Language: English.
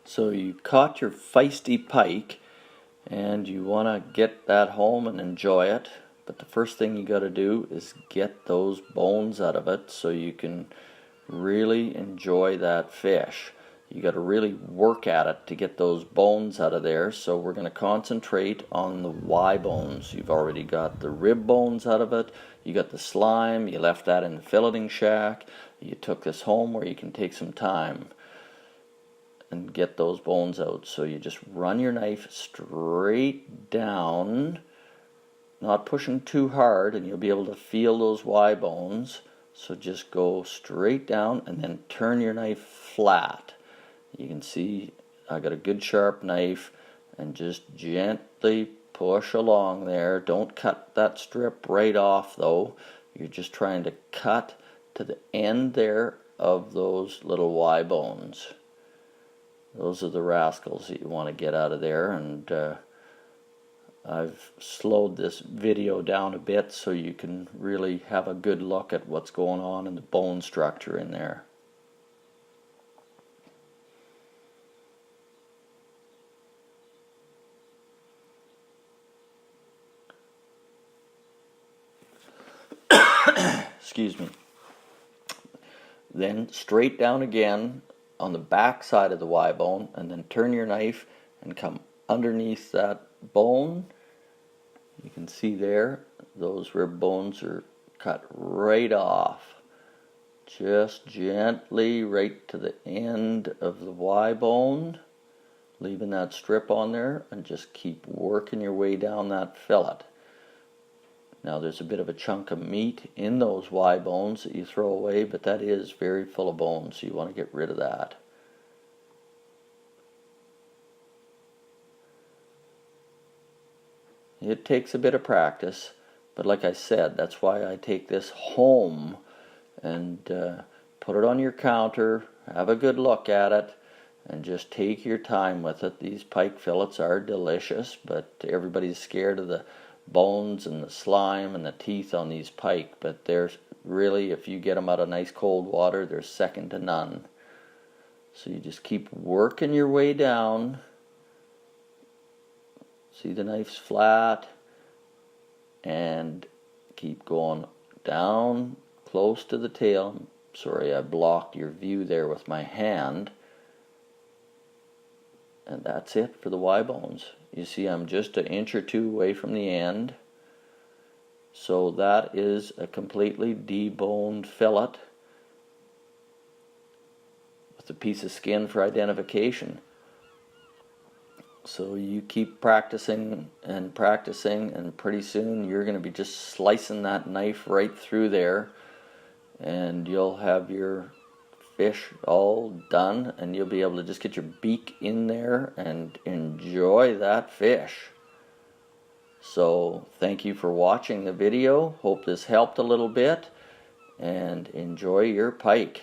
So you caught your feisty pike and you want to get that home and enjoy it, but the first thing you got to do is get those bones out of it so you can really enjoy that fish. You got to really work at it to get those bones out of there, so we're going to concentrate on the Y bones. You've already got the rib bones out of it, you got the slime, you left that in the filleting shack, you took this home where you can take some time and get those bones out. So you just run your knife straight down, not pushing too hard, and you'll be able to feel those Y bones. So just go straight down and then turn your knife flat. You can see I got a good sharp knife, and just gently push along there. Don't cut that strip right off though. You're just trying to cut to the end there of those little Y bones. Those are the rascals that you want to get out of there, and I've slowed this video down a bit so you can really have a good look at what's going on in the bone structure in there. Excuse me. Then straight down again on the back side of the Y bone, and then turn your knife and come underneath that bone. You can see there those rib bones are cut right off, just gently right to the end of the Y bone, leaving that strip on there, and just keep working your way down that fillet. Now there's a bit of a chunk of meat in those Y bones that you throw away, but that is very full of bones, so you want to get rid of that. It takes a bit of practice, but like I said, that's why I take this home and put it on your counter, have a good look at it, and just take your time with it. These pike fillets are delicious, but everybody's scared of the bones and the slime and the teeth on these pike, but they're really, if you get them out of nice cold water, they're second to none. So you just keep working your way down. See, the knife's flat, and keep going down close to the tail. Sorry, I blocked your view there with my hand. And that's it for the Y bones. You see, I'm just an inch or two away from the end. So that is a completely deboned fillet with a piece of skin for identification. So you keep practicing, and pretty soon you're going to be just slicing that knife right through there, and you'll have your fish all done, and you'll be able to just get your beak in there and enjoy that fish. So thank you for watching the video. Hope this helped a little bit, and enjoy your pike.